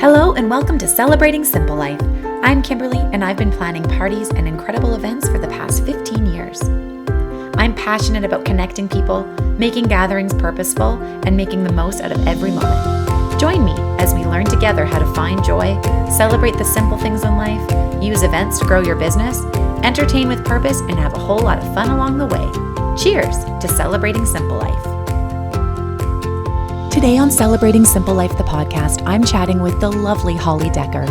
Hello and welcome to Celebrating Simple Life. I'm Kimberly and I've been planning parties and incredible events for the past 15 years. I'm passionate about connecting people, making gatherings purposeful, and making the most out of every moment. Join me as we learn together how to find joy, celebrate the simple things in life, use events to grow your business, entertain with purpose, and have a whole lot of fun along the way. Cheers to Celebrating Simple Life. Today on Celebrating Simple Life, the podcast, I'm chatting with the lovely Holly Decker.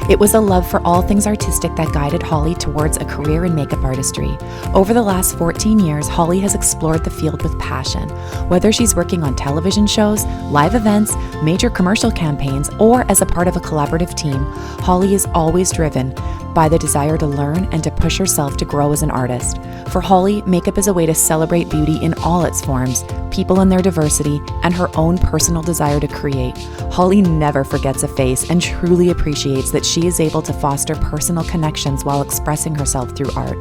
It was a love for all things artistic that guided Holly towards a career in makeup artistry. Over the last 14 years, Holly has explored the field with passion. Whether she's working on television shows, live events, major commercial campaigns, or as a part of a collaborative team, Holly is always driven by the desire to learn and to push herself to grow as an artist. For Holly, makeup is a way to celebrate beauty in all its forms, people and their diversity, and her own personal desire to create. Holly never forgets a face and truly appreciates that she is able to foster personal connections while expressing herself through art.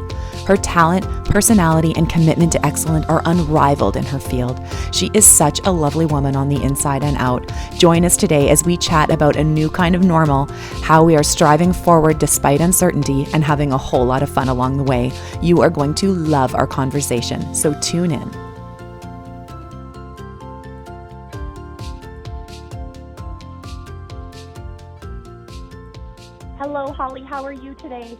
Her talent, personality, and commitment to excellence are unrivaled in her field. She is such a lovely woman on the inside and out. Join us today as we chat about a new kind of normal, how we are striving forward despite uncertainty, and having a whole lot of fun along the way. You are going to love our conversation, so tune in. Hello, Holly. How are you today?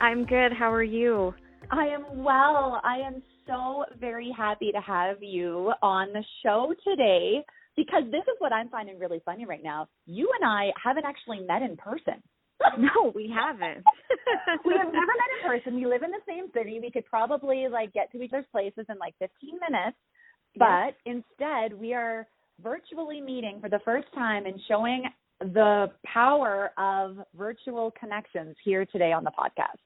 I'm good. How are you? I am well. I am so very happy to have you on the show today because this is what I'm finding really funny right now. You and I haven't actually met in person. No, we haven't. We have never met in person. We live in the same city. We could probably get to each other's places in 15 minutes, but instead we are virtually meeting for the first time and showing the power of virtual connections here today on the podcast.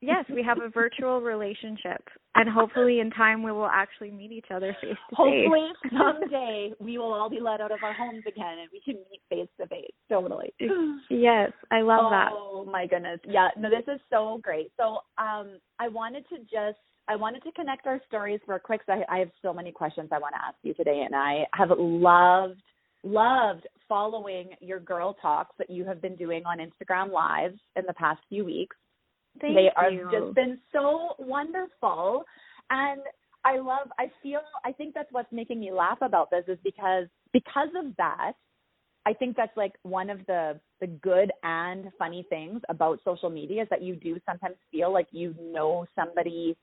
Yes, we have a virtual relationship, and hopefully in time we will actually meet each other face to face. Hopefully someday we will all be let out of our homes again and we can meet face to face. Totally. Yes, I love that. Oh my goodness. Yeah, no, this is so great. So I wanted to connect our stories for a quick second. I have so many questions I want to ask you today, and I have loved following your girl talks that you have been doing on Instagram Lives in the past few weeks. They have just been so wonderful. And I think that's what's making me laugh about this is because of that, I think that's one of the good and funny things about social media is that you do sometimes feel like you know somebody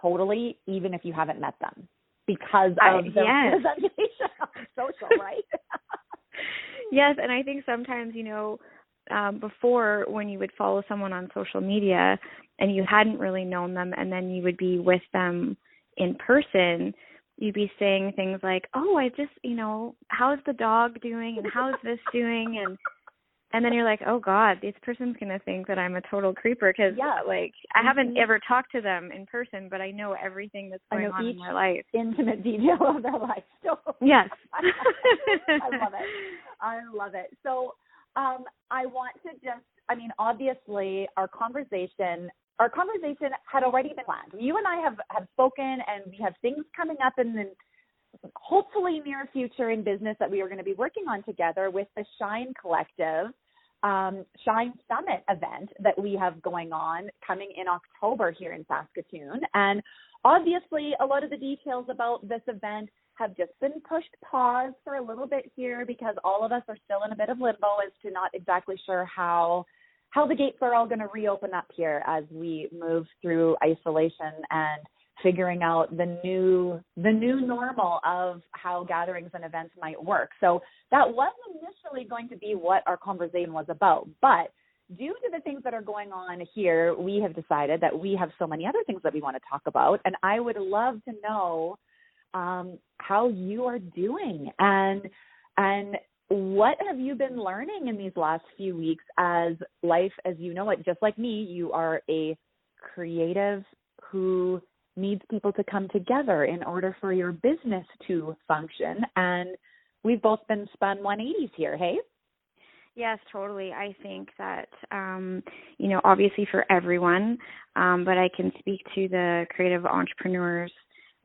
totally, even if you haven't met them, because of the presentation on social, right? Yes, and I think sometimes, before when you would follow someone on social media and you hadn't really known them and then you would be with them in person, you'd be saying things like, oh, I just, how's the dog doing and how's this doing? And then you're like, oh, God, this person's going to think that I'm a total creeper because, I haven't ever talked to them in person, but I know everything that's going on in their life. Intimate detail of their life. So, yes. I love it. So I want to obviously our conversation had already been planned. You and I have spoken, and we have things coming up in the hopefully near future in business that we are going to be working on together with the Shine Collective, Shine Summit event that we have going on coming in October here in Saskatoon. And obviously a lot of the details about this event have just been pushed pause for a little bit here because all of us are still in a bit of limbo as to not exactly sure how the gates are all going to reopen up here as we move through isolation and figuring out the new normal of how gatherings and events might work. So that was initially going to be what our conversation was about. But due to the things that are going on here, we have decided that we have so many other things that we want to talk about. And I would love to know how you are doing and what have you been learning in these last few weeks as life as you know it. Just like me, you are a creative who needs people to come together in order for your business to function. And we've both been spun 180s here, hey? Yes, totally. I think that, obviously for everyone, but I can speak to the creative entrepreneurs.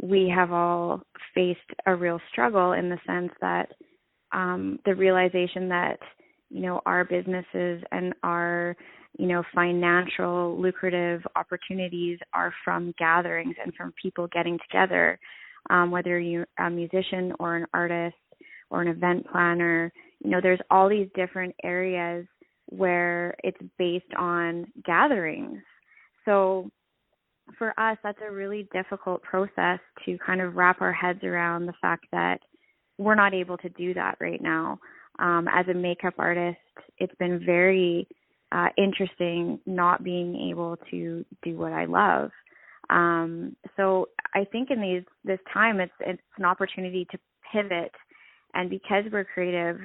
We have all faced a real struggle in the sense that the realization that our businesses and our, financial lucrative opportunities are from gatherings and from people getting together, whether you're a musician or an artist or an event planner. There's all these different areas where it's based on gatherings. So for us, that's a really difficult process to kind of wrap our heads around the fact that we're not able to do that right now. As a makeup artist, it's been very interesting not being able to do what I love. So I think in this time, it's an opportunity to pivot. And because we're creative,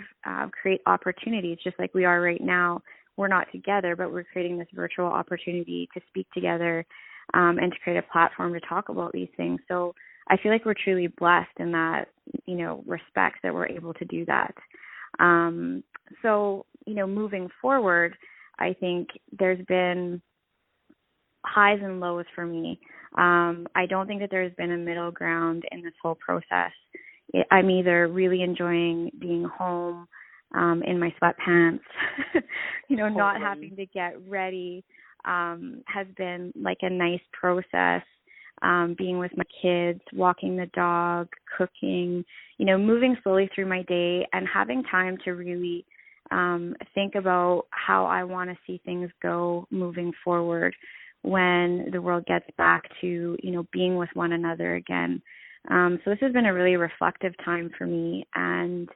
create opportunities just like we are right now. We're not together, but we're creating this virtual opportunity to speak together and to create a platform to talk about these things. So I feel like we're truly blessed in that, respect that we're able to do that. So, moving forward, I think there's been highs and lows for me. I don't think that there's been a middle ground in this whole process. I'm either really enjoying being home in my sweatpants, totally. Not having to get ready has been like a nice process. Being with my kids, walking the dog, cooking, moving slowly through my day and having time to really think about how I want to see things go moving forward when the world gets back to, being with one another again. So this has been a really reflective time for me. And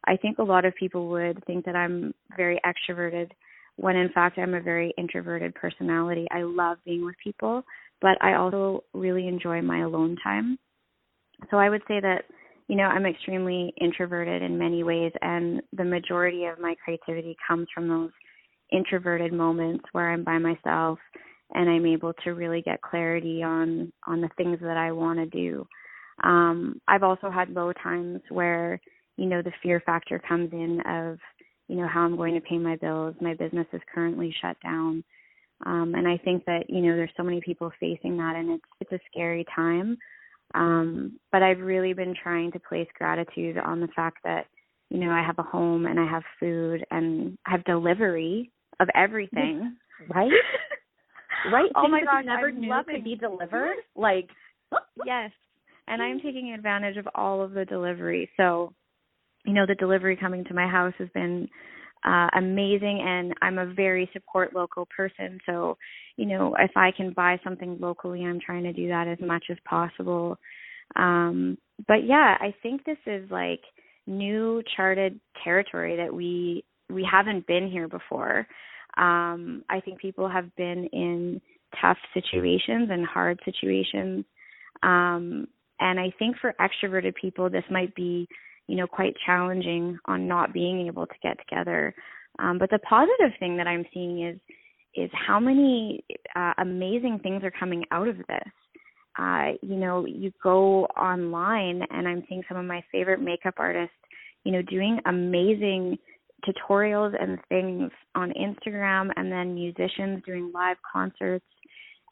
I think a lot of people would think that I'm very extroverted when in fact I'm a very introverted personality. I love being with people, but I also really enjoy my alone time. So I would say that, I'm extremely introverted in many ways, and the majority of my creativity comes from those introverted moments where I'm by myself and I'm able to really get clarity on the things that I want to do. I've also had low times where, the fear factor comes in of, how I'm going to pay my bills. My business is currently shut down. And I think that, there's so many people facing that, and it's a scary time. But I've really been trying to place gratitude on the fact that, I have a home and I have food and I have delivery of everything. Right? Right. Oh my gosh, I never knew could be delivered. Like, yes. And I'm taking advantage of all of the delivery. So, the delivery coming to my house has been amazing, and I'm a very support local person. So, if I can buy something locally, I'm trying to do that as much as possible. But yeah, I think this is like new charted territory that we haven't been here before. I think people have been in tough situations and hard situations. And I think for extroverted people, this might be, quite challenging on not being able to get together. But the positive thing that I'm seeing is how many amazing things are coming out of this. You go online and I'm seeing some of my favorite makeup artists, doing amazing tutorials and things on Instagram, and then musicians doing live concerts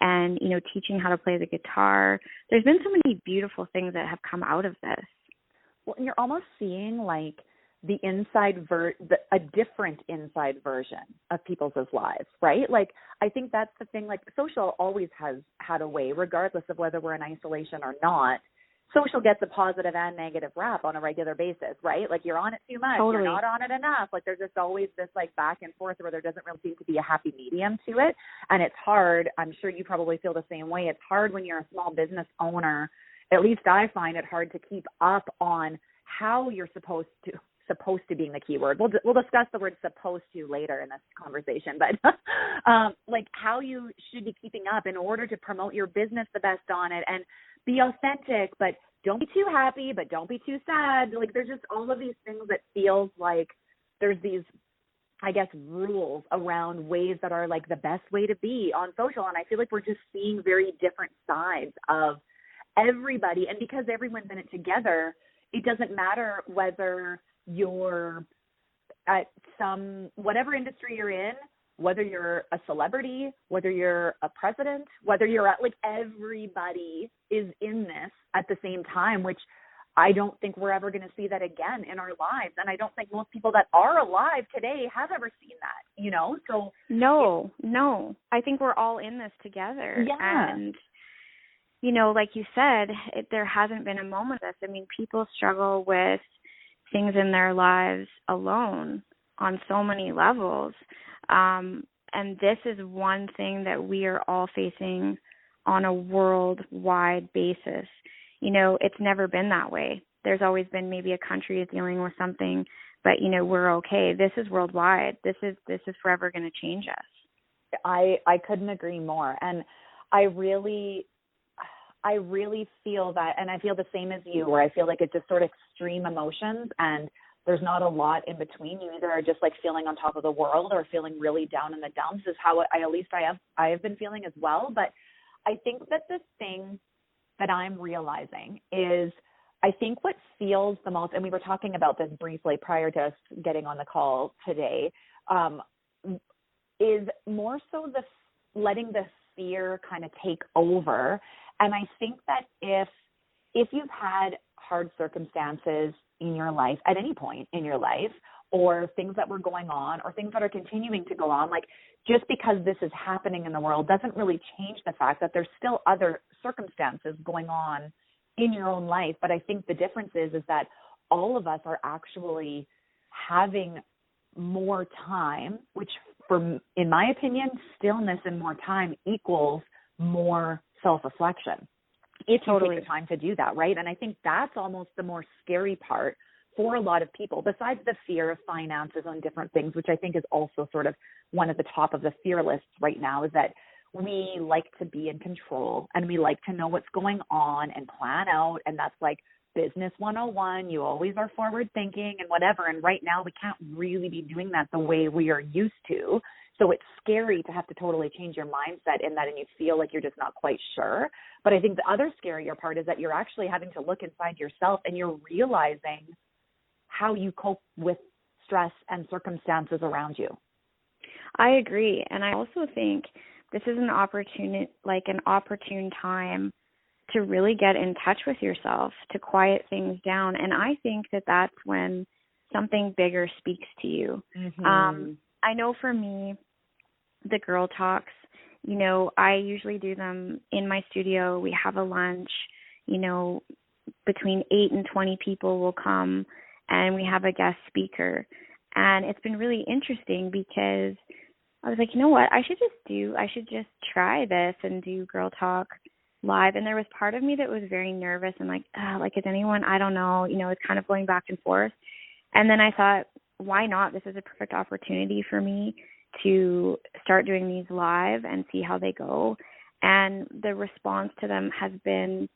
and, teaching how to play the guitar. There's been so many beautiful things that have come out of this. Well, and you're almost seeing like the a different inside version of people's lives, right? Like, I think that's the thing. Like, social always has had a way, regardless of whether we're in isolation or not. Social gets a positive and negative rap on a regular basis, right? Like, you're on it too much, Totally. You're not on it enough. Like, there's just always this like back and forth where there doesn't really seem to be a happy medium to it. And it's hard. I'm sure you probably feel the same way. It's hard when you're a small business owner. At least I find it hard to keep up on how you're supposed to being the key word. We'll discuss the word supposed to later in this conversation, but like how you should be keeping up in order to promote your business the best on it and be authentic, but don't be too happy, but don't be too sad. Like, there's just all of these things that feels like there's these, I guess, rules around ways that are like the best way to be on social. And I feel like we're just seeing very different sides of everybody. And because everyone's in it together, it doesn't matter whether you're at whatever industry you're in, whether you're a celebrity, whether you're a president, whether you're at, like, everybody is in this at the same time, which I don't think we're ever going to see that again in our lives. And I don't think most people that are alive today have ever seen that, you know? So no. I think we're all in this together. Yeah. And, you know, like you said, there hasn't been a moment of this. I mean, people struggle with things in their lives alone on so many levels. And this is one thing that we are all facing on a worldwide basis. You know, it's never been that way. There's always been maybe a country is dealing with something, but, you know, we're okay. This is worldwide. This is forever going to change us. I couldn't agree more. And I really feel that, and I feel the same as you, where I feel like it's just sort of extreme emotions and there's not a lot in between. You either are just like feeling on top of the world or feeling really down in the dumps is how I have been feeling as well. But I think that the thing that I'm realizing is I think what feels the most, and we were talking about this briefly prior to us getting on the call today, is more so letting the fear kind of take over. And I think that if you've had hard circumstances in your life at any point in your life, or things that were going on or things that are continuing to go on, like just because this is happening in the world doesn't really change the fact that there's still other circumstances going on in your own life. But I think the difference is that all of us are actually having more time, which in my opinion, stillness and more time equals more self-reflection. If you take the time to do that, right? And I think that's almost the more scary part for a lot of people, besides the fear of finances on different things, which I think is also sort of one of the top of the fear lists right now, is that we like to be in control and we like to know what's going on and plan out. And that's like business 101. You always are forward thinking and whatever. And right now we can't really be doing that the way we are used to. So it's scary to have to totally change your mindset in that, and you feel like you're just not quite sure. But I think the other scarier part is that you're actually having to look inside yourself and you're realizing how you cope with stress and circumstances around you. I agree. And I also think this is an opportune time to really get in touch with yourself, to quiet things down. And I think that that's when something bigger speaks to you. Mm-hmm. I know for me, the girl talks, you know, I usually do them in my studio. We have a lunch, you know, between 8 and 20 people will come, and we have a guest speaker. And it's been really interesting because I was like, you know what, I should just try this and do Girl Talk live. And there was part of me that was very nervous and like, is anyone, I don't know, you know, it's kind of going back and forth. And then I thought, why not? This is a perfect opportunity for me to start doing these live and see how they go. And the response to them has been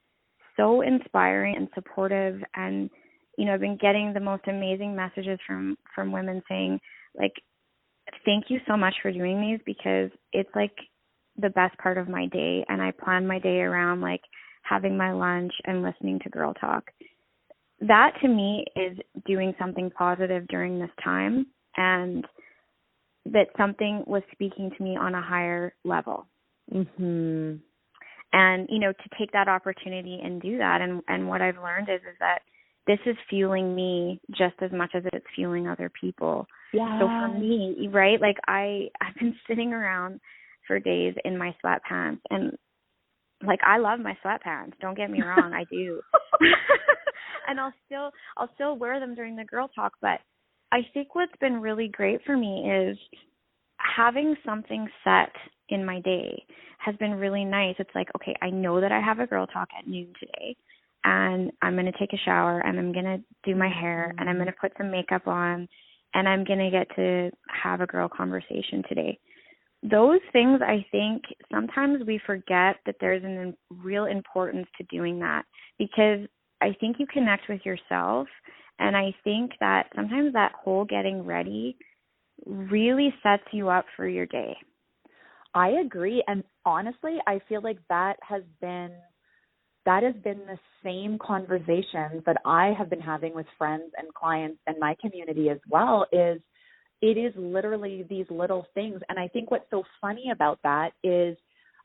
so inspiring and supportive. And, you know, I've been getting the most amazing messages from women saying, like, thank you so much for doing these, because it's like the best part of my day. And I plan my day around like having my lunch and listening to Girl Talk. That to me is doing something positive during this time, and that something was speaking to me on a higher level. Mm-hmm. And, you know, to take that opportunity and do that. And what I've learned is that this is fueling me just as much as it's fueling other people. Yeah. So for me, right, like I've been sitting around for days in my sweatpants, and like, I love my sweatpants. Don't get me wrong. I do. And I'll still wear them during the Girl Talk. But I think what's been really great for me is having something set in my day has been really nice. It's like, okay, I know that I have a Girl Talk at noon today, and I'm going to take a shower, and I'm going to do my hair, and I'm going to put some makeup on, and I'm going to get to have a girl conversation today. Those things, I think sometimes we forget that there's a real importance to doing that, because I think you connect with yourself, and I think that sometimes that whole getting ready really sets you up for your day. I agree. And honestly, I feel like that has been the same conversations that I have been having with friends and clients and my community as well. It is literally these little things. And I think what's so funny about that is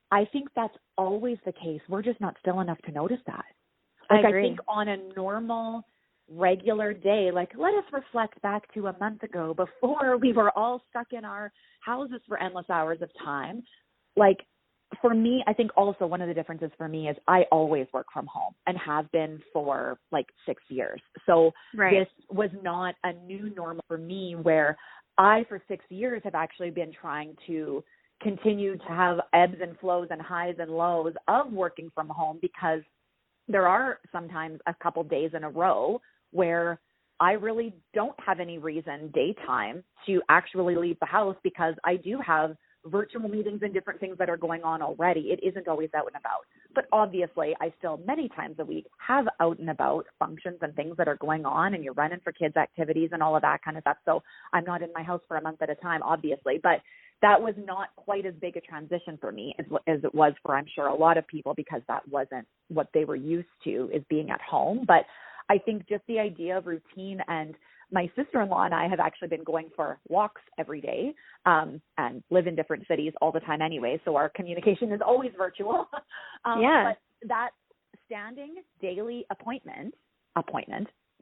I think that's always the case. We're just not still enough to notice that. Like, I agree. I think on a normal, regular day, like, let us reflect back to a month ago before we were all stuck in our houses for endless hours of time. Like, for me, I think also one of the differences for me is I always work from home and have been for like 6 years. So Right. this was not a new normal for me, where I, for 6 years, have actually been trying to continue to have ebbs and flows and highs and lows of working from home, because there are sometimes a couple days in a row where I really don't have any reason daytime to actually leave the house, because I do have virtual meetings and different things that are going on already. It isn't always out and about. But obviously, I still many times a week have out and about functions and things that are going on, and you're running for kids' activities and all of that kind of stuff. So I'm not in my house for a month at a time, obviously. But that was not quite as big a transition for me as it was for, I'm sure, a lot of people, because that wasn't what they were used to, is being at home. But I think just the idea of routine, and my sister-in-law and I have actually been going for walks every day, and live in different cities all the time anyway, so our communication is always virtual. Yeah. But that standing daily appointment,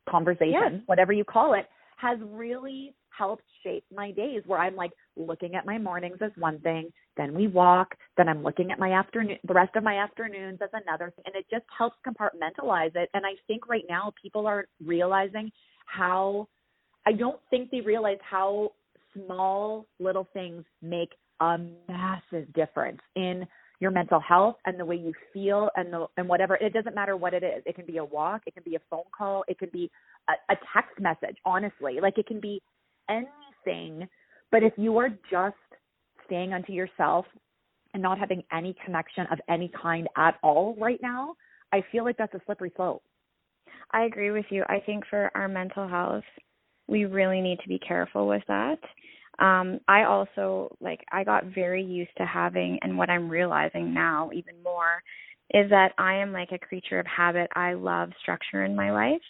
conversation, whatever you call it, has really helped shape my days, where I'm like looking at my mornings as one thing, then we walk, then I'm looking at the rest of my afternoons as another thing, and it just helps compartmentalize it. And I think right now people are realizing I don't think they realize how small little things make a massive difference in your mental health and the way you feel and whatever. It doesn't matter what it is. It can be a walk. It can be a phone call. It could be a text message, honestly. Like, it can be anything. But if you are just staying unto yourself and not having any connection of any kind at all right now, I feel like that's a slippery slope. I agree with you. I think for our mental health, we really need to be careful with that. I also, I got very used to having, and what I'm realizing now even more, is that I am like a creature of habit. I love structure in my life,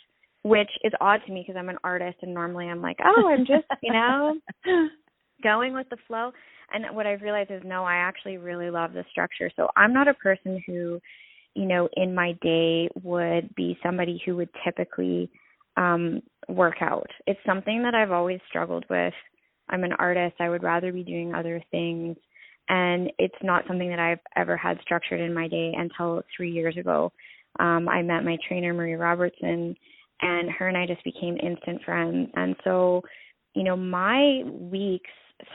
which is odd to me because I'm an artist, and normally I'm like, oh, I'm just, going with the flow. And what I've realized is, no, I actually really love the structure. So I'm not a person who, in my day would be somebody who would typically work out. It's something that I've always struggled with. I'm an artist. I would rather be doing other things. And it's not something that I've ever had structured in my day until 3 years ago. I met my trainer, Marie Robertson, and her and I just became instant friends. And so, my weeks,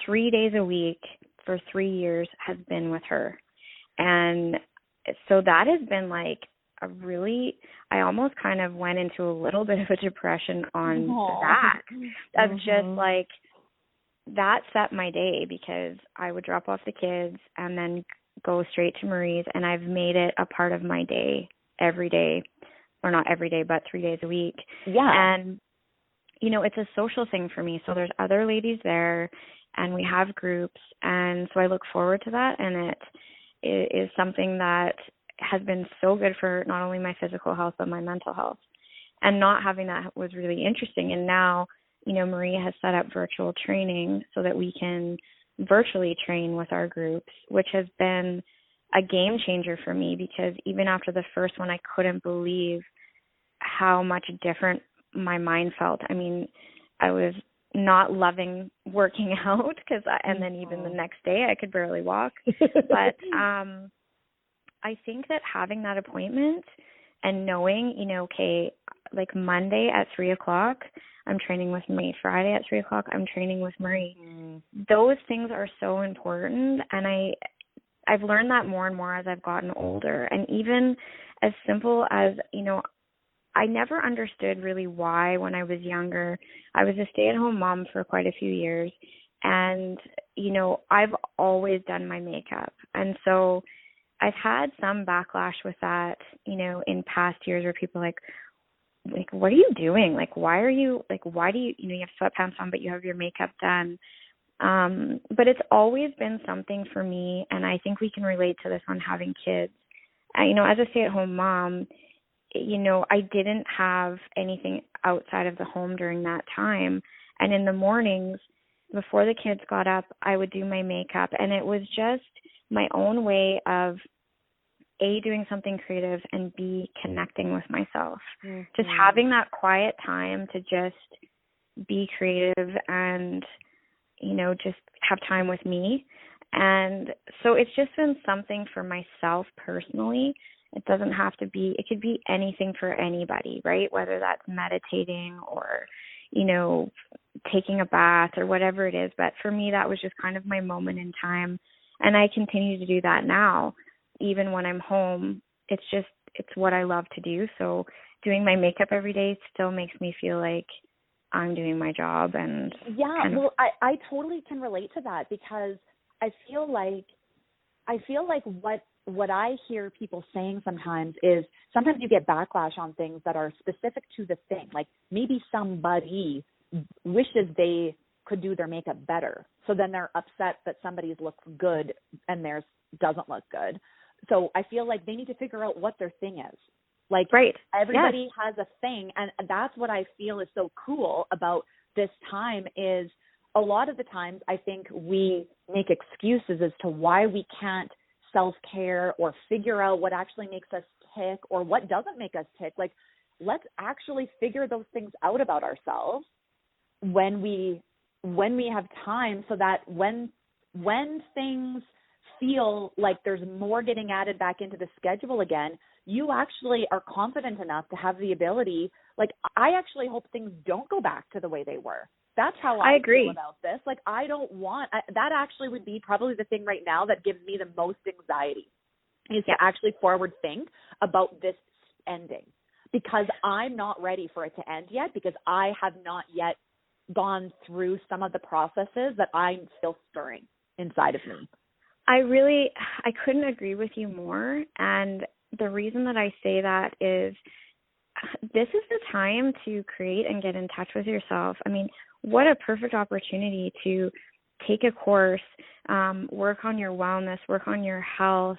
3 days a week for 3 years has been with her. And so that has been like I almost kind of went into a little bit of a depression on that. Of just like, that set my day, because I would drop off the kids and then go straight to Marie's, and I've made it a part of my day every day, or not every day, but 3 days a week. Yeah. And, it's a social thing for me. So there's other ladies there, and we have groups, and so I look forward to that, and it is something that has been so good for not only my physical health, but my mental health. And not having that was really interesting. And now, Maria has set up virtual training so that we can virtually train with our groups, which has been a game changer for me, because even after the first one, I couldn't believe how much different my mind felt. I mean, I was not loving working out and then even the next day I could barely walk. But I think that having that appointment and knowing, okay, like Monday at 3:00, I'm training with Marie. Friday at 3:00, I'm training with Marie. Those things are so important. And I've learned that more and more as I've gotten older. And even as simple as, I never understood really why, when I was younger, I was a stay-at-home mom for quite a few years. And, I've always done my makeup. And so I've had some backlash with that, in past years, where people are like, what are you doing? Like, why do you, you have sweatpants on, but you have your makeup done. But it's always been something for me. And I think we can relate to this on having kids. As a stay-at-home mom, I didn't have anything outside of the home during that time. And in the mornings, before the kids got up, I would do my makeup. And it was just my own way of A, doing something creative, and B, connecting with myself. Mm-hmm. Just having that quiet time to just be creative and, you know, just have time with me. And so it's just been something for myself personally. It doesn't have to be, it could be anything for anybody, right? Whether that's meditating or, you know, taking a bath or whatever it is. But for me, that was just kind of my moment in time. And I continue to do that now. Even when I'm home, it's what I love to do. So doing my makeup every day still makes me feel like I'm doing my job. And well, I totally can relate to that, because I feel like what I hear people saying sometimes is sometimes you get backlash on things that are specific to the thing. Like maybe somebody wishes they could do their makeup better. So then they're upset that somebody's looks good and theirs doesn't look good. So I feel like they need to figure out what their thing is. Like everybody has a thing. And that's what I feel is so cool about this time is a lot of the times I think we make excuses as to why we can't self-care or figure out what actually makes us tick or what doesn't make us tick. Like, let's actually figure those things out about ourselves when we have time, so that when things feel like there's more getting added back into the schedule again, you actually are confident enough to have the ability. Like, I actually hope things don't go back to the way they were. That's how I agree feel about this. Like, I don't want that. Actually would be probably the thing right now that gives me the most anxiety is to actually forward think about this ending, because I'm not ready for it to end yet, because I have not yet gone through some of the processes that I'm still stirring inside of me. I couldn't agree with you more. And the reason that I say that is this is the time to create and get in touch with yourself. I mean, what a perfect opportunity to take a course, work on your wellness, work on your health.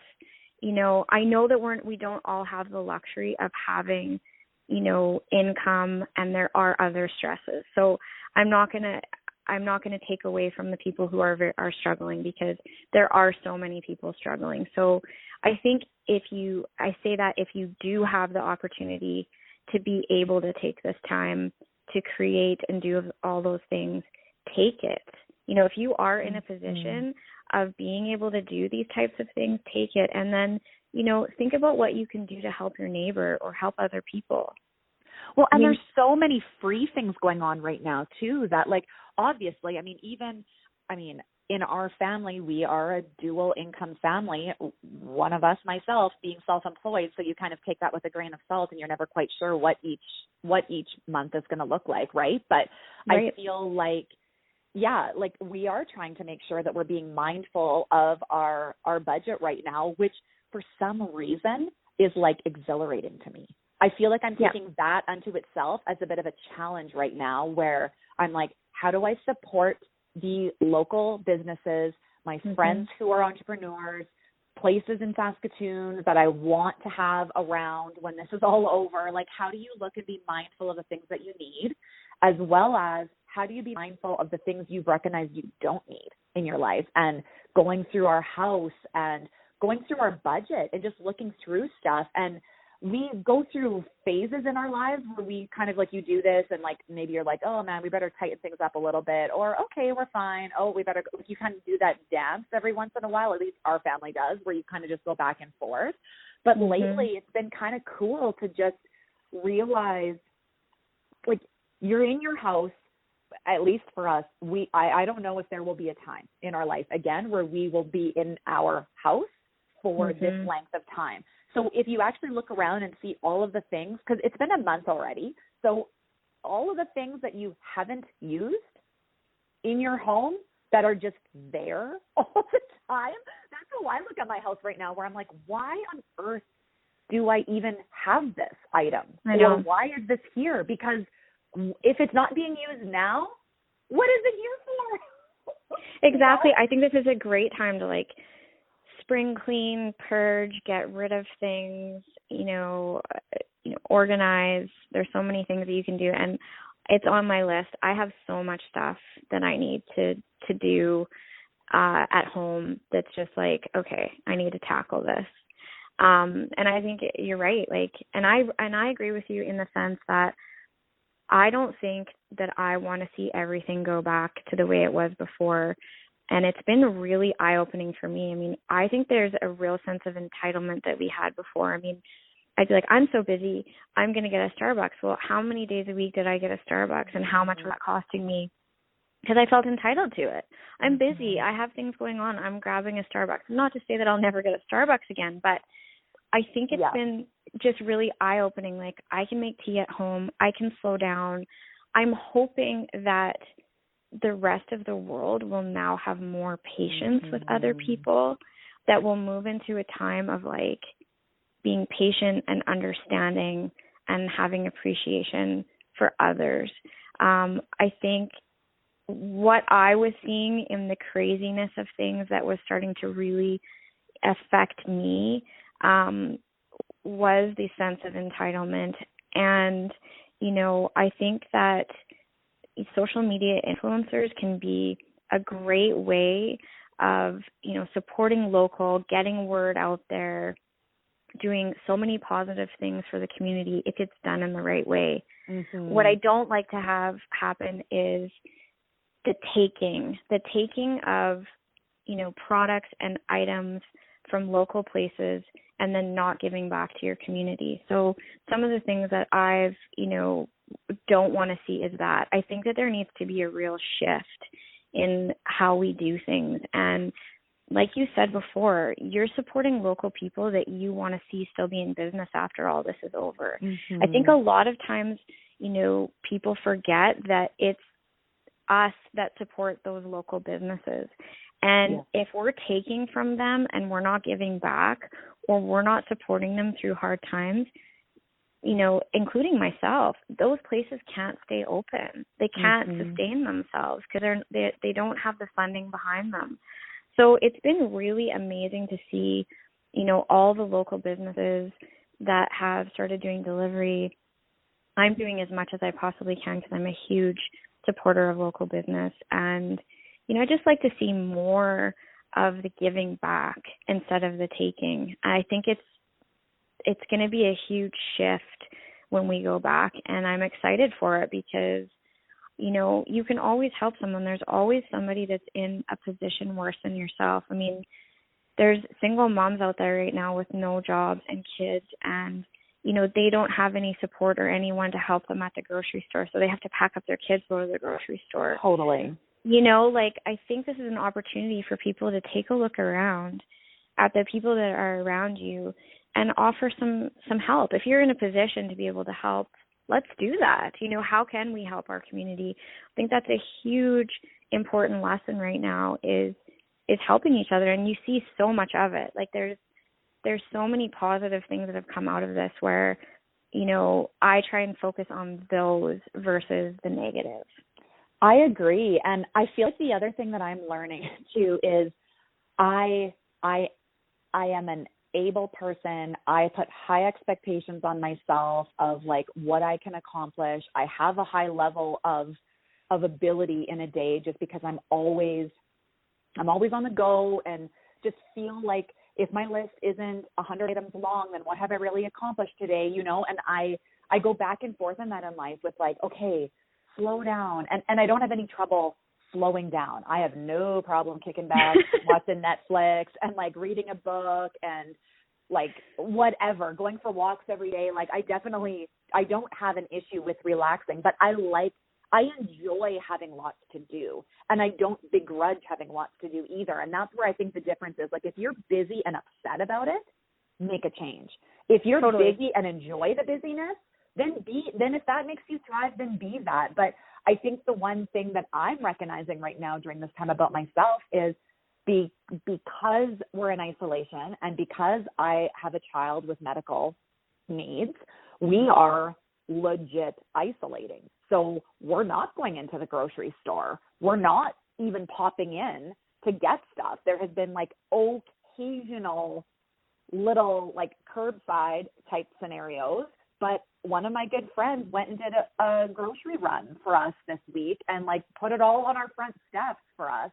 You know, I know that we don't all have the luxury of having, you know, income, and there are other stresses. So I'm not going to take away from the people who are struggling, because there are so many people struggling. So I think if you do have the opportunity to be able to take this time to create and do all those things, take it. You know, if you are in a position of being able to do these types of things, take it. And then, you know, think about what you can do to help your neighbor or help other people. Well, and there's so many free things going on right now too, that, like, obviously, in our family, we are a dual income family. One of us, myself, being self-employed, so you kind of take that with a grain of salt, and you're never quite sure what each month is going to look like, right? But I feel like, like we are trying to make sure that we're being mindful of our budget right now, which for some reason is like exhilarating to me. I feel like I'm taking that unto itself as a bit of a challenge right now, where I'm like, how do I support the local businesses, my friends who are entrepreneurs, places in Saskatoon that I want to have around when this is all over? Like, how do you look and be mindful of the things that you need, as well as how do you be mindful of the things you've recognized you don't need in your life? And going through our house and going through our budget and just looking through stuff. And we go through phases in our lives where we kind of, like, you do this and, like, maybe you're like, oh man, we better tighten things up a little bit, or okay, we're fine. Oh, we better, you kind of do that dance every once in a while, at least our family does, where you kind of just go back and forth. But lately it's been kind of cool to just realize, like, you're in your house. At least for us, I don't know if there will be a time in our life again where we will be in our house for this length of time. So if you actually look around and see all of the things, because it's been a month already, so all of the things that you haven't used in your home that are just there all the time, that's how I look at my house right now, where I'm like, why on earth do I even have this item? Or why is this here? Because if it's not being used now, what is it here for? Exactly. I think this is a great time to, like, spring clean, purge, get rid of things, organize. There's so many things that you can do, and it's on my list. I have so much stuff that I need to do at home that's just like, okay, I need to tackle this. And I think you're right. Like, and I agree with you in the sense that I don't think that I want to see everything go back to the way it was before. And it's been really eye-opening for me. I mean, I think there's a real sense of entitlement that we had before. I mean, I'd be like, I'm so busy, I'm going to get a Starbucks. Well, how many days a week did I get a Starbucks, and how much was that costing me? Because I felt entitled to it. I'm busy. I have things going on. I'm grabbing a Starbucks. Not to say that I'll never get a Starbucks again, but I think it's been just really eye-opening. Like, I can make tea at home. I can slow down. I'm hoping that the rest of the world will now have more patience with other people, that will move into a time of, like, being patient and understanding and having appreciation for others. I think what I was seeing in the craziness of things that was starting to really affect me was the sense of entitlement. And, you know, I think that social media influencers can be a great way of, you know, supporting local, getting word out there, doing so many positive things for the community if it's done in the right way. What I don't like to have happen is the taking of, you know, products and items from local places and then not giving back to your community. So some of the things that I've, you know, don't want to see is that. I think that there needs to be a real shift in how we do things. And like you said before, you're supporting local people that you want to see still be in business after all this is over. I think a lot of times, you know, people forget that it's us that support those local businesses. And if we're taking from them and we're not giving back, or we're not supporting them through hard times, you know, including myself, those places can't stay open. They can't sustain themselves because they don't have the funding behind them. So it's been really amazing to see, you know, all the local businesses that have started doing delivery. I'm doing as much as I possibly can because I'm a huge supporter of local business. And, you know, I just like to see more of the giving back instead of the taking. I think it's going to be a huge shift when we go back, and I'm excited for it because, you know, you can always help someone. There's always somebody that's in a position worse than yourself. I mean, there's single moms out there right now with no jobs and kids, and, you know, they don't have any support or anyone to help them at the grocery store, so they have to pack up their kids, go to the grocery store. Totally. You know, like, I think this is an opportunity for people to take a look around at the people that are around you and offer some help. If you're in a position to be able to help, let's do that. You know, how can we help our community? I think that's a huge, important lesson right now is helping each other. And you see so much of it. Like, there's so many positive things that have come out of this where, you know, I try and focus on those versus the negative. I agree. And I feel like the other thing that I'm learning too is I am an able person. I put high expectations on myself of like what I can accomplish. I have a high level of ability in a day just because I'm always on the go and just feel like if my list isn't 100 items long, then what have I really accomplished today, you know? And I go back and forth in that in life with like, okay, slow down. And I don't have any trouble slowing down. I have no problem kicking back, watching Netflix and like reading a book and like whatever, going for walks every day. Like I don't have an issue with relaxing, but I enjoy having lots to do, and I don't begrudge having lots to do either. And that's where I think the difference is. Like if you're busy and upset about it, make a change. If you're busy and enjoy the busyness, then if that makes you thrive, then be that. But I think the one thing that I'm recognizing right now during this time about myself is because we're in isolation and because I have a child with medical needs, we are legit isolating. So we're not going into the grocery store. We're not even popping in to get stuff. There has been like occasional little like curbside type scenarios. But one of my good friends went and did a grocery run for us this week and like put it all on our front steps for us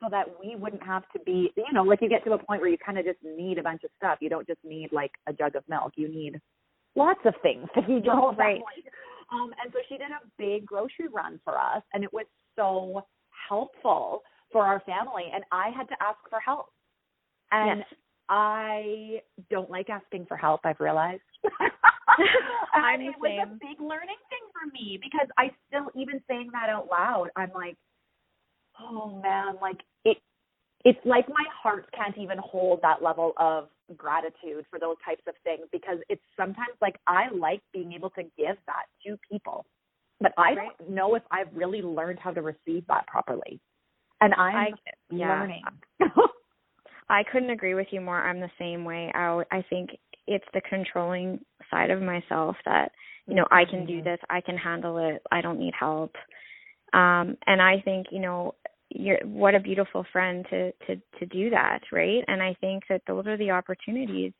so that we wouldn't have to be, you know, like you get to a point where you kind of just need a bunch of stuff. You don't just need like a jug of milk. You need lots of things to feed your whole family. And so she did a big grocery run for us, and it was so helpful for our family. And I had to ask for help. And yes. I don't like asking for help, I've realized. I'm the it was same. a big learning thing for me, because I still, even saying that out loud, I'm like, oh man, like it's like my heart can't even hold that level of gratitude for those types of things, because it's sometimes like I like being able to give that to people, but I don't know if I've really learned how to receive that properly. And I'm learning. I couldn't agree with you more. I'm the same way. I think it's the controlling side of myself that, you know, I can do this, I can handle it, I don't need help. And I think, you know, what a beautiful friend to do that, right? And I think that those are the opportunities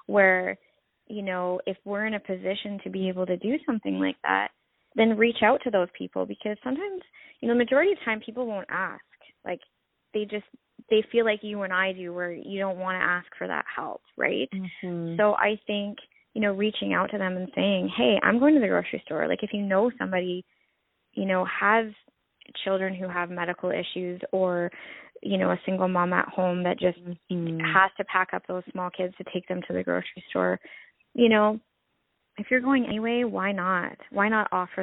where, you know, if we're in a position to be able to do something like that, then reach out to those people, because sometimes, you know, the majority of the time people won't ask. Like they feel like you and I do, where you don't want to ask for that help, right? Mm-hmm. So I think, you know, reaching out to them and saying, hey, I'm going to the grocery store. Like if you know somebody, you know, has children who have medical issues, or, you know, a single mom at home that just has to pack up those small kids to take them to the grocery store, you know, if you're going anyway, why not? Why not offer?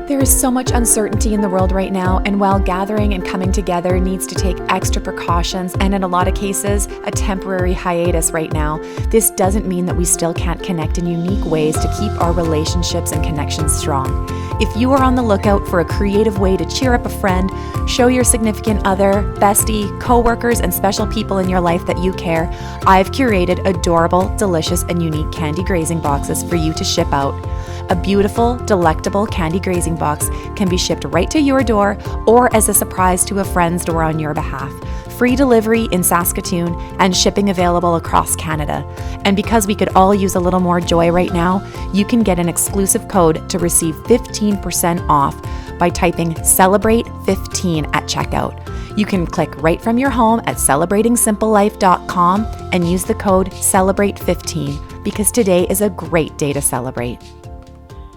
There is so much uncertainty in the world right now, and while gathering and coming together needs to take extra precautions and in a lot of cases a temporary hiatus right now, this doesn't mean that we still can't connect in unique ways to keep our relationships and connections strong. If you are on the lookout for a creative way to cheer up a friend, show your significant other, bestie, coworkers, and special people in your life that you care, I've curated adorable, delicious, and unique candy grazing boxes for you to ship out. A beautiful, delectable candy grazing box can be shipped right to your door or as a surprise to a friend's door on your behalf. Free delivery in Saskatoon and shipping available across Canada. And because we could all use a little more joy right now, you can get an exclusive code to receive 15% off by typing CELEBRATE15 at checkout. You can click right from your home at celebratingsimplelife.com and use the code CELEBRATE15, because today is a great day to celebrate.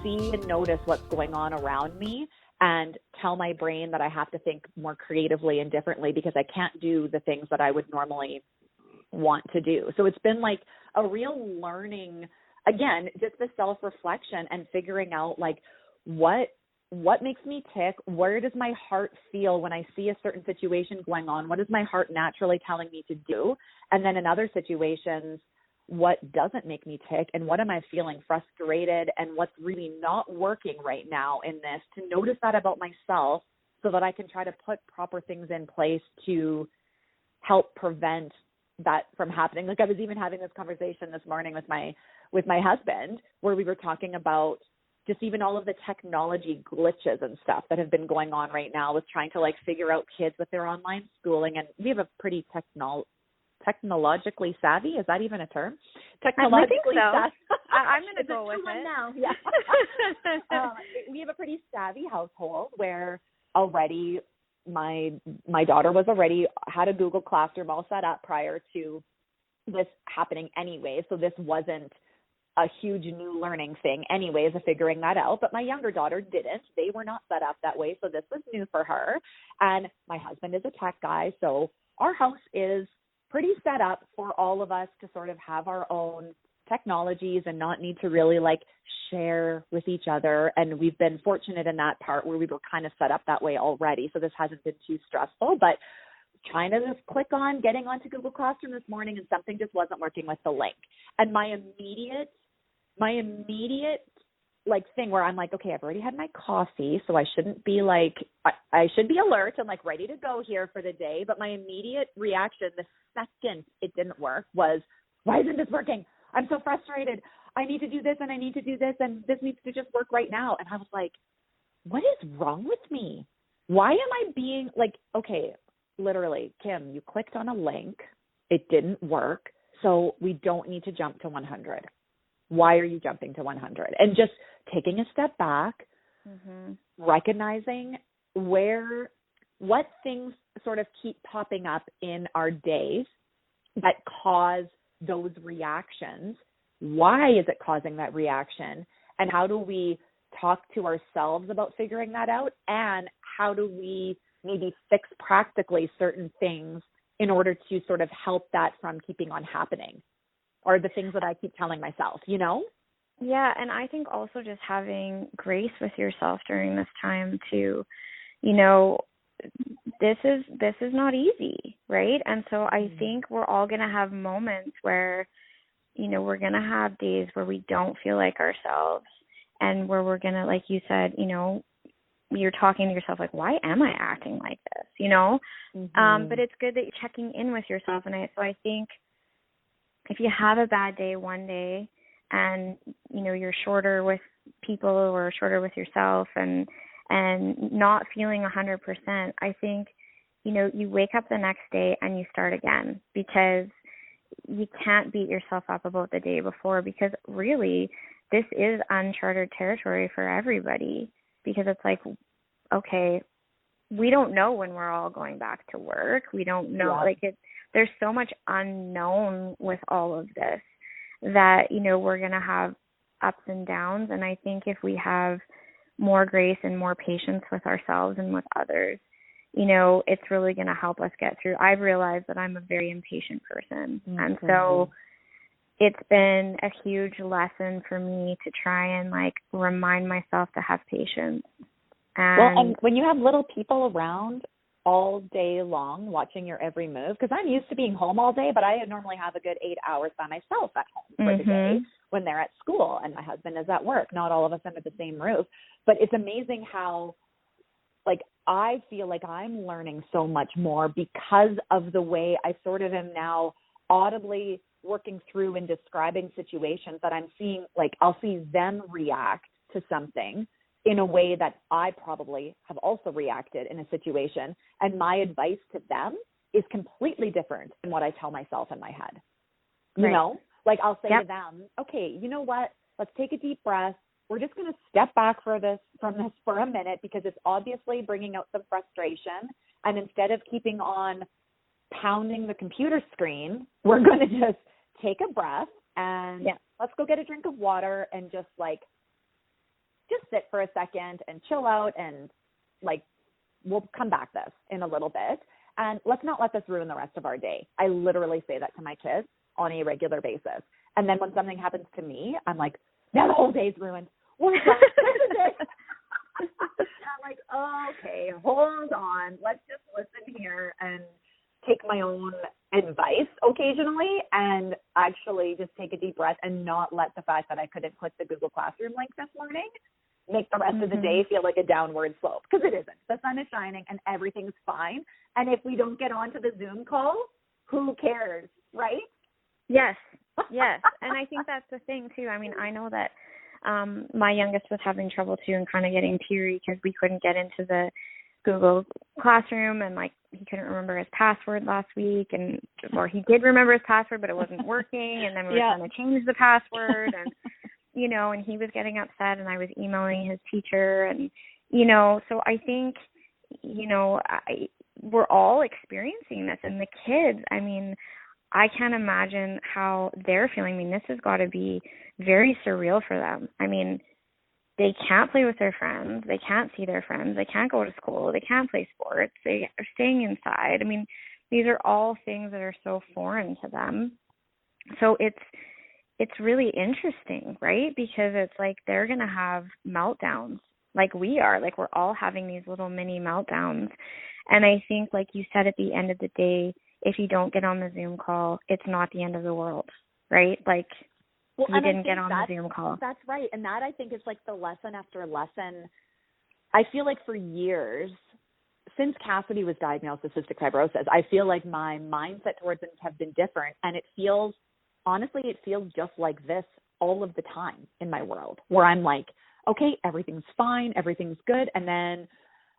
See and notice what's going on around me and tell my brain that I have to think more creatively and differently, because I can't do the things that I would normally want to do. So it's been like a real learning, again, just the self-reflection and figuring out like what makes me tick, where does my heart feel when I see a certain situation going on, what is my heart naturally telling me to do, and then in other situations, what doesn't make me tick, and what am I feeling frustrated, and what's really not working right now in this, to notice that about myself so that I can try to put proper things in place to help prevent that from happening. Like I was even having this conversation this morning with my husband, where we were talking about just even all of the technology glitches and stuff that have been going on right now with trying to like figure out kids with their online schooling. And we have a pretty technologically savvy. Is that even a term? Technologically savvy. I'm going to go with it now. Yeah. We have a pretty savvy household where already my daughter had a Google Classroom all set up prior to this happening anyway. So this wasn't a huge new learning thing anyways of figuring that out. But my younger daughter didn't. They were not set up that way. So this was new for her. And my husband is a tech guy. So our house is pretty set up for all of us to sort of have our own technologies and not need to really like share with each other. And we've been fortunate in that part where we were kind of set up that way already. So this hasn't been too stressful, but trying to just click on getting onto Google Classroom this morning and something just wasn't working with the link. And my immediate like thing where I'm like, okay, I've already had my coffee, so I shouldn't be like, I should be alert and like ready to go here for the day. But my immediate reaction the second it didn't work was, why isn't this working? I'm so frustrated. I need to do this and I need to do this and this needs to just work right now. And I was like, what is wrong with me? Why am I being like, okay, literally, Kim, you clicked on a link. It didn't work. So we don't need to jump to 100. Why are you jumping to 100? And just taking a step back, recognizing what things sort of keep popping up in our days that cause those reactions. Why is it causing that reaction? And how do we talk to ourselves about figuring that out? And how do we maybe fix practically certain things in order to sort of help that from keeping on happening? Or the things that I keep telling myself, you know? Yeah, and I think also just having grace with yourself during this time to, you know, this is not easy, right? And so I think we're all going to have moments where, you know, we're going to have days where we don't feel like ourselves, and where we're going to, like you said, you know, you're talking to yourself like, why am I acting like this, you know? But it's good that you're checking in with yourself. And so I think if you have a bad day one day and, you know, you're shorter with people or shorter with yourself and not feeling 100%, I think, you know, you wake up the next day and you start again, because you can't beat yourself up about the day before, because really this is uncharted territory for everybody, because it's like, okay, we don't know when we're all going back to work. We don't know, there's so much unknown with all of this that, you know, we're going to have ups and downs. And I think if we have more grace and more patience with ourselves and with others, you know, it's really going to help us get through. I've realized that I'm a very impatient person. And so it's been a huge lesson for me to try and like remind myself to have patience. And when you have little people around all day long watching your every move, because I'm used to being home all day, but I normally have a good 8 hours by myself at home for the day when they're at school and my husband is at work. Not all of us under the same roof, but it's amazing how, like, I feel like I'm learning so much more because of the way I sort of am now audibly working through and describing situations that I'm seeing. Like, I'll see them react to something in a way that I probably have also reacted in a situation. And my advice to them is completely different than what I tell myself in my head. You know, like I'll say to them, okay, you know what? Let's take a deep breath. We're just going to step back from this for a minute, because it's obviously bringing out some frustration. And instead of keeping on pounding the computer screen, we're going to just take a breath and let's go get a drink of water and just sit for a second and chill out, and like, we'll come back this in a little bit, and let's not let this ruin the rest of our day. I literally say that to my kids on a regular basis. And then when something happens to me, I'm like, now the whole day's ruined. We're done. I'm like, okay, hold on. Let's just listen here and take my own advice occasionally and actually just take a deep breath and not let the fact that I couldn't click the Google Classroom link this morning make the rest of the day feel like a downward slope, because it isn't. The sun is shining and everything's fine. And if we don't get onto the Zoom call, who cares, right? Yes. And I think that's the thing too. I mean, I know that my youngest was having trouble too and kind of getting teary because we couldn't get into the Google Classroom, and like he couldn't remember his password last week, or he did remember his password, but it wasn't working. And then we were trying to change the password, and you know, and he was getting upset, and I was emailing his teacher, and you know, so I think, you know, we're all experiencing this, and the kids, I mean, I can't imagine how they're feeling. I mean, this has got to be very surreal for them. I mean, they can't play with their friends. They can't see their friends. They can't go to school. They can't play sports. They are staying inside. I mean, these are all things that are so foreign to them. So it's really interesting, right? Because it's like they're going to have meltdowns like we are. Like, we're all having these little mini meltdowns. And I think, like you said, at the end of the day, if you don't get on the Zoom call, it's not the end of the world, right? Like, you didn't get on the Zoom call. That's right. And that, I think, is like the lesson after lesson. I feel like for years, since Cassidy was diagnosed with cystic fibrosis, I feel like my mindset towards it have been different. And it feels just like this all of the time in my world, where I'm like, okay, everything's fine, everything's good. And then,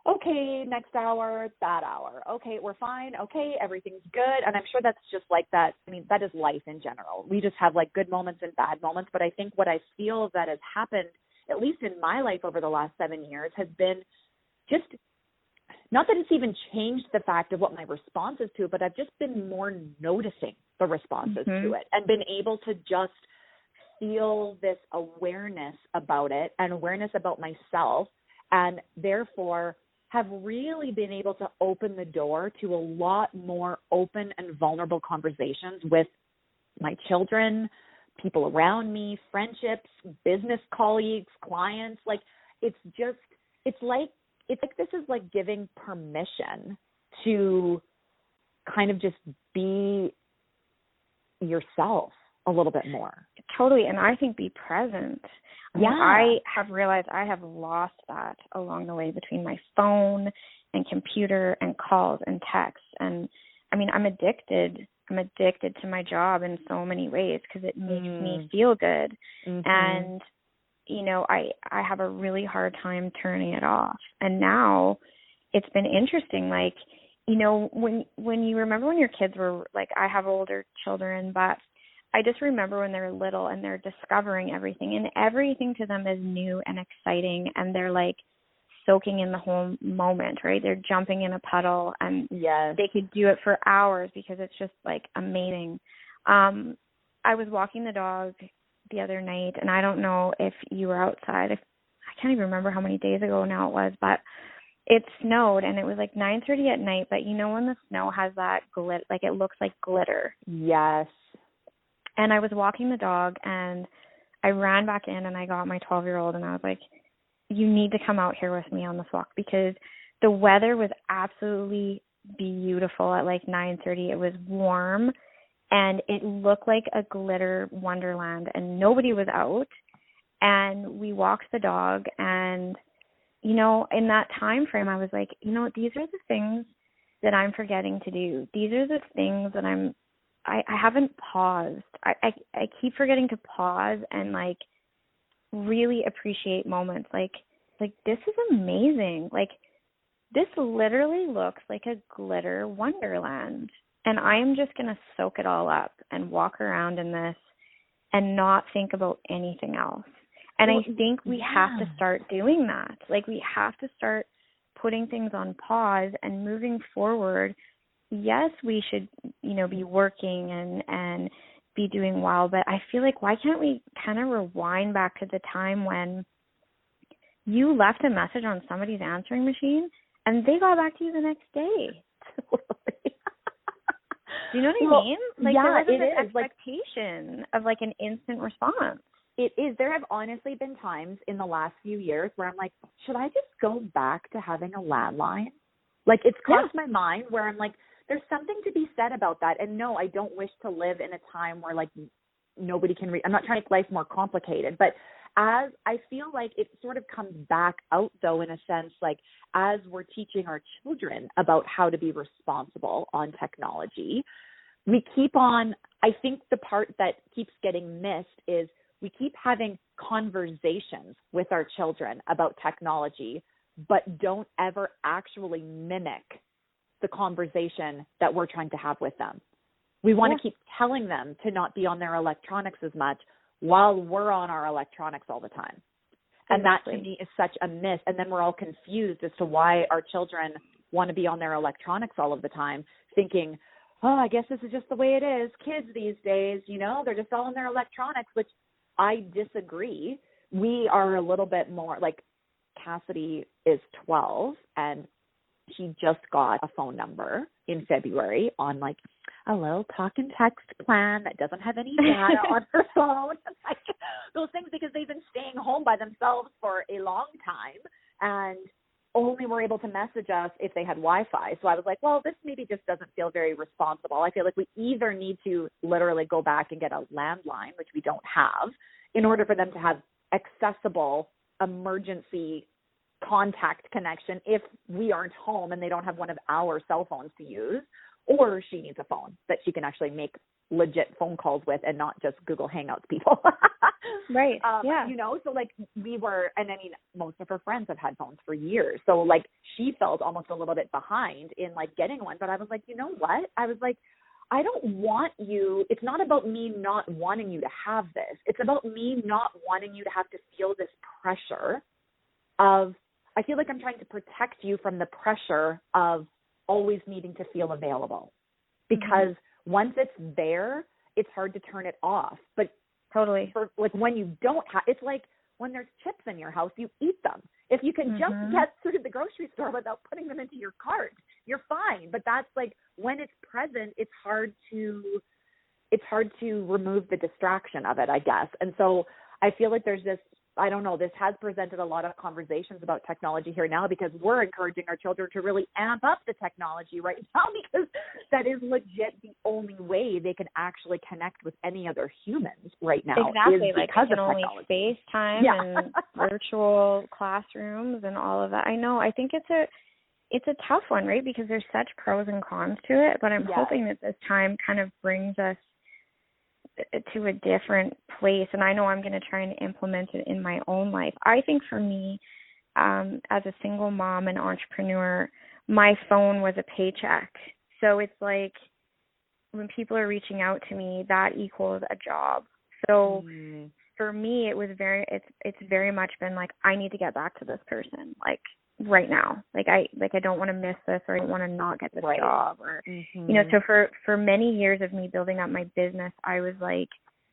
okay, next hour, that hour. Okay, we're fine. Okay, everything's good. And I'm sure that's just like that. I mean, that is life in general. We just have like good moments and bad moments. But I think what I feel that has happened at least in my life over the last 7 years, has been just, not that it's even changed the fact of what my response is to it, but I've just been more noticing the responses to it and been able to just feel this awareness about it and awareness about myself, and therefore have really been able to open the door to a lot more open and vulnerable conversations with my children, people around me, friendships, business colleagues, clients. Like, it's like this is like giving permission to kind of just be yourself a little bit more. Totally. And I think be present. Yeah. I have realized I have lost that along the way between my phone and computer and calls and texts. And I mean, I'm addicted to my job in so many ways because it makes me feel good. And, you know, I have a really hard time turning it off. And now it's been interesting. Like, you know, when you remember when your kids were like, I have older children, but I just remember when they're little and they're discovering everything, and everything to them is new and exciting, and they're like soaking in the whole moment, right? They're jumping in a puddle, and they could do it for hours because it's just like amazing. I was walking the dog the other night, and I don't know if you were outside. I can't even remember how many days ago now it was, but it snowed, and it was like 9:30 at night. But you know when the snow has that like it looks like glitter. Yes. And I was walking the dog, and I ran back in, and I got my 12-year-old, and I was like, you need to come out here with me on this walk, because the weather was absolutely beautiful at like 9:30. It was warm, and it looked like a glitter wonderland, and nobody was out. And we walked the dog, and, you know, in that time frame, I was like, you know, these are the things that I'm forgetting to do. These are the things that I haven't paused. I keep forgetting to pause and like really appreciate moments. Like this is amazing. Like, this literally looks like a glitter wonderland, and I am just going to soak it all up and walk around in this and not think about anything else. And I think we have to start doing that. Like, we have to start putting things on pause and moving forward. Yes, we should, you know, be working and be doing well, but I feel like, why can't we kind of rewind back to the time when you left a message on somebody's answering machine and they got back to you the next day? Do you know what I mean? Like, there wasn't this expectation of like an instant response. It is. There have honestly been times in the last few years where I'm like, should I just go back to having a landline? Like, it's crossed my mind where I'm like, there's something to be said about that. And no, I don't wish to live in a time where like nobody can I'm not trying to make life more complicated, but as I feel like it sort of comes back out though, in a sense, like as we're teaching our children about how to be responsible on technology, we keep on, I think the part that keeps getting missed is we keep having conversations with our children about technology, but don't ever actually mimic the conversation that we're trying to have with them. We want to keep telling them to not be on their electronics as much while we're on our electronics all the time. And that to me is such a miss. And then we're all confused as to why our children want to be on their electronics all of the time, thinking, oh, I guess this is just the way it is. Kids these days, you know, they're just all on their electronics, which I disagree. We are a little bit more, like Cassidy is 12 and she just got a phone number in February on like a little talk and text plan that doesn't have any data on her phone. Like those things, because they've been staying home by themselves for a long time and only were able to message us if they had Wi-Fi. So I was like, well, this maybe just doesn't feel very responsible. I feel like we either need to literally go back and get a landline, which we don't have, in order for them to have accessible emergency contact connection if we aren't home and they don't have one of our cell phones to use, or she needs a phone that she can actually make legit phone calls with and not just Google Hangouts people. Right. You know, so like we were, and I mean, most of her friends have had phones for years. So like she felt almost a little bit behind in like getting one, but I was like, you know what? I was like, I don't want you, it's not about me not wanting you to have this. It's about me not wanting you to have to feel this pressure of, I feel like I'm trying to protect you from the pressure of always needing to feel available. Because once it's there, it's hard to turn it off. But totally, for, like, when you don't have, it's like when there's chips in your house, you eat them. If you can just get through the grocery store without putting them into your cart, you're fine. But that's like, when it's present, it's hard to remove the distraction of it, I guess. And so I feel like there's this, I don't know, this has presented a lot of conversations about technology here now, because we're encouraging our children to really amp up the technology right now, because that is legit the only way they can actually connect with any other humans right now. Exactly, is like because they can of only technology. FaceTime and virtual classrooms and all of that. I know. I think it's a tough one, right? Because there's such pros and cons to it, but I'm hoping that this time kind of brings us to a different place, and I know I'm going to try and implement it in my own life. I think for me, as a single mom and entrepreneur, my phone was a paycheck. So it's like when people are reaching out to me, that equals a job. So for me, it was it's very much been like, I need to get back to this person, like right now. Like I don't want to miss this, or I don't want to not get this job, or you know. So for many years of me building up my business, I was like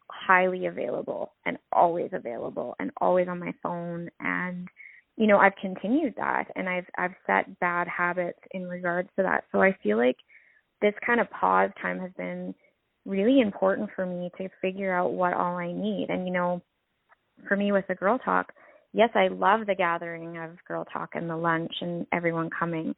highly available and always on my phone. And you know, I've continued that, and I've set bad habits in regards to that. So I feel like this kind of pause time has been really important for me to figure out what all I need. And you know, for me with the Girl Talk, yes, I love the gathering of Girl Talk and the lunch and everyone coming.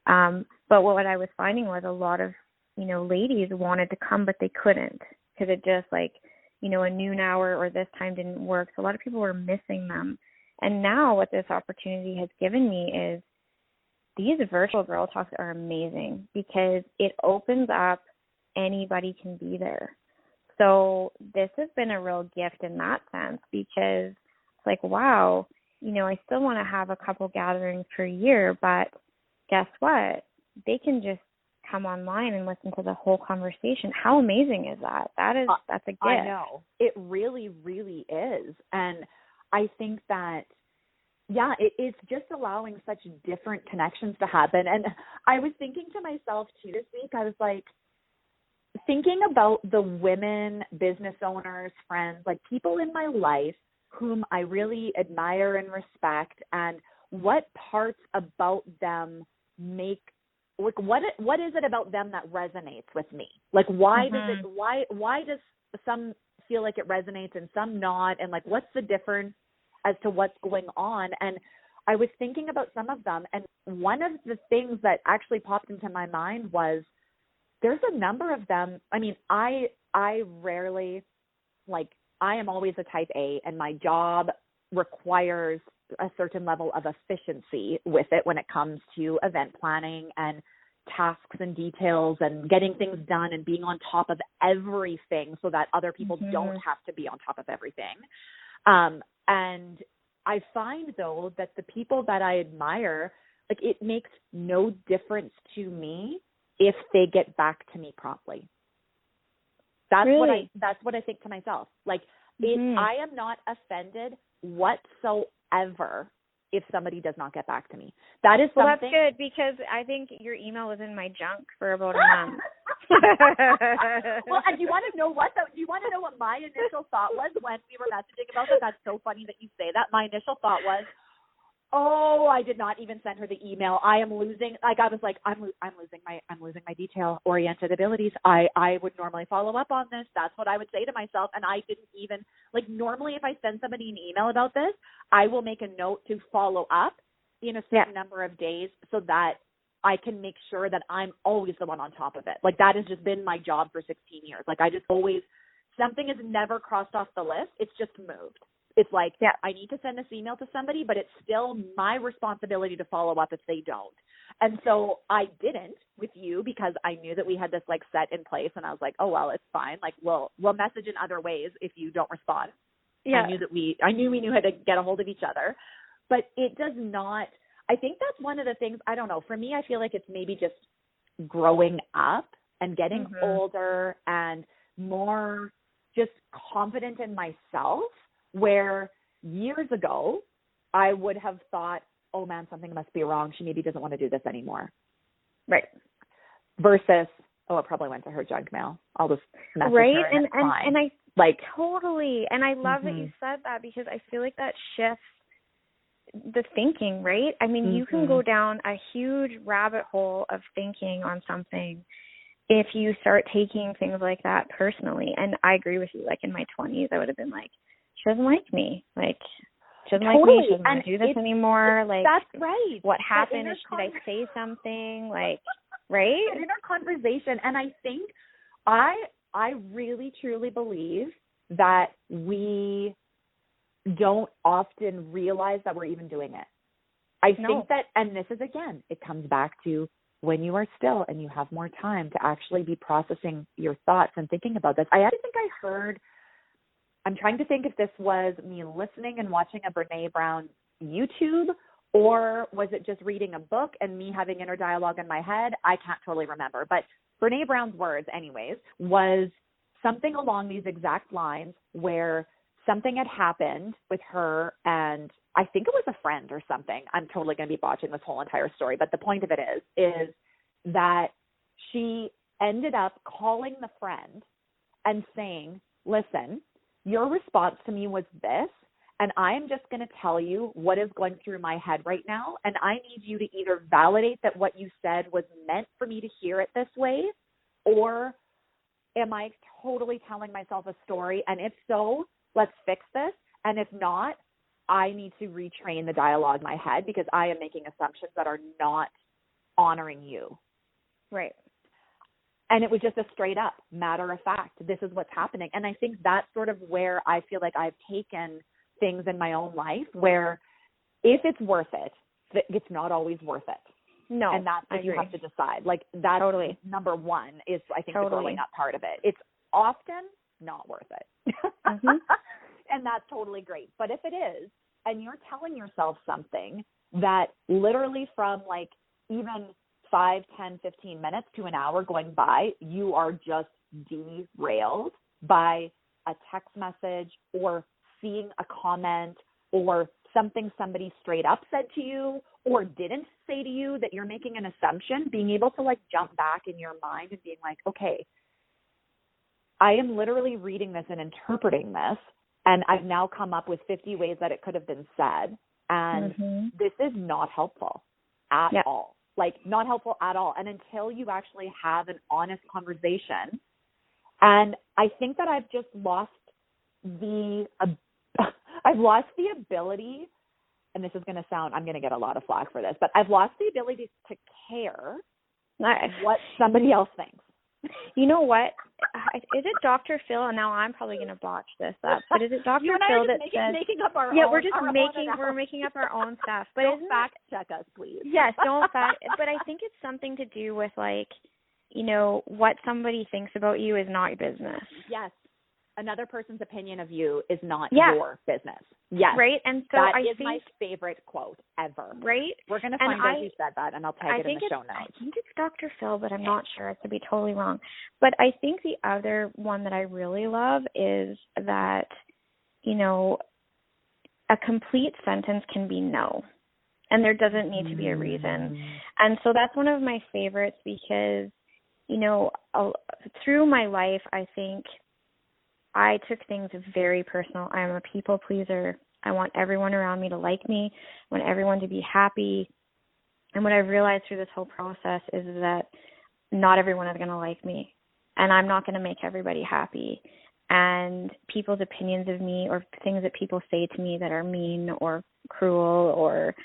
But what I was finding was a lot of, you know, ladies wanted to come, but they couldn't, because it just like, you know, a noon hour or this time didn't work. So a lot of people were missing them. And now what this opportunity has given me is these virtual Girl Talks are amazing, because it opens up, anybody can be there. So this has been a real gift in that sense, because it's like, wow, you know, I still want to have a couple gatherings per year, but guess what? They can just come online and listen to the whole conversation. How amazing is that? That's a gift. I know. It really, really is. And I think that, yeah, it's just allowing such different connections to happen. And I was thinking to myself too this week, I was like, thinking about the women, business owners, friends, like people in my life whom I really admire and respect, and what parts about them make, like, what is it about them that resonates with me? Like, why does some feel like it resonates and some not? And like, what's the difference as to what's going on? And I was thinking about some of them, and one of the things that actually popped into my mind was, there's a number of them. I mean, I rarely, like, I am always a type A, and my job requires a certain level of efficiency with it when it comes to event planning and tasks and details and getting things done and being on top of everything so that other people don't have to be on top of everything. And I find, though, that the people that I admire, like, it makes no difference to me if they get back to me promptly. That's really? That's what I think to myself. Like, I am not offended whatsoever if somebody does not get back to me. That is something. Well, that's good, because I think your email was in my junk for about a month. Well, and do you want to know what? Do you want to know what my initial thought was when we were messaging about that? That's so funny that you say that. My initial thought was, oh, I did not even send her the email. I am losing. Like, I was like, I'm losing my detail-oriented abilities. I would normally follow up on this. That's what I would say to myself. And I didn't even, like, normally if I send somebody an email about this, I will make a note to follow up in a certain number of days so that I can make sure that I'm always the one on top of it. Like, that has just been my job for 16 years. Like, I just always, something has never crossed off the list. It's just moved. It's like, I need to send this email to somebody, but it's still my responsibility to follow up if they don't. And so I didn't with you, because I knew that we had this, like, set in place, and I was like, oh, well, it's fine. Like, we'll message in other ways if you don't respond. Yeah. I knew we knew how to get a hold of each other, but it does not, I think that's one of the things, I don't know, for me, I feel like it's maybe just growing up and getting older and more just confident in myself, where years ago I would have thought, oh man, something must be wrong. She maybe doesn't want to do this anymore. Right. Versus, oh, it probably went to her junk mail. I'll just message right. her and And I like totally, and I love that you said that, because I feel like that shifts the thinking, right? I mean, you can go down a huge rabbit hole of thinking on something if you start taking things like that personally. And I agree with you. Like in my 20s, I would have been like, she doesn't like me. Like, she doesn't like me. She doesn't want to do this anymore. Like, that's right. What happened? Should I say something? Like, right? In our conversation. And I think I really, truly believe that we don't often realize that we're even doing it. I think that, and this is, again, it comes back to when you are still and you have more time to actually be processing your thoughts and thinking about this. I actually think I heard, I'm trying to think if this was me listening and watching a Brene Brown YouTube, or was it just reading a book and me having inner dialogue in my head? I can't totally remember. But Brene Brown's words, anyways, was something along these exact lines, where something had happened with her, and I think it was a friend or something. I'm totally going to be botching this whole entire story, but the point of it is that she ended up calling the friend and saying, listen, your response to me was this, and I am just going to tell you what is going through my head right now, and I need you to either validate that what you said was meant for me to hear it this way, or am I totally telling myself a story? And if so, let's fix this. And if not, I need to retrain the dialogue in my head, because I am making assumptions that are not honoring you. Right. And it was just a straight up matter of fact, this is what's happening. And I think that's sort of where I feel like I've taken things in my own life, where if it's worth it, it's not always worth it. No, and that's what you have to decide. Like, that's number one is, I think, the growing up part of it. It's often not worth it. And that's totally great. But if it is, and you're telling yourself something that literally from like even 5, 10, 15 minutes to an hour going by, you are just derailed by a text message or seeing a comment or something somebody straight up said to you or didn't say to you, that you're making an assumption, being able to like jump back in your mind and being like, okay, I am literally reading this and interpreting this, and I've now come up with 50 ways that it could have been said. And this is not helpful at all. Like, not helpful at all. And until you actually have an honest conversation, and I think that I've just lost I've lost the ability, and this is going to sound, I'm going to get a lot of flack for this, but I've lost the ability to care what somebody else thinks. You know what? Is it Dr. Phil? And now I'm probably going to botch this up, but is it Dr. Phil that says? Making up our yeah, own, we're just making up our own stuff. But don't fact check us, please. Yes, don't fact. But I think it's something to do with, like, you know, what somebody thinks about you is not your business. Yes. Another person's opinion of you is not your business. Yes. Right? And so that I is think my favorite quote ever. Right? We're going to find out who said that, and I'll tag it in the show notes. I think it's Dr. Phil, but I'm not sure. I could be totally wrong. But I think the other one that I really love is that, you know, a complete sentence can be no. And there doesn't need to be a reason. And so that's one of my favorites because, you know, through my life, I think I took things very personal. I'm a people pleaser. I want everyone around me to like me. I want everyone to be happy. And what I've realized through this whole process is that not everyone is going to like me. And I'm not going to make everybody happy. And people's opinions of me or things that people say to me that are mean or cruel or,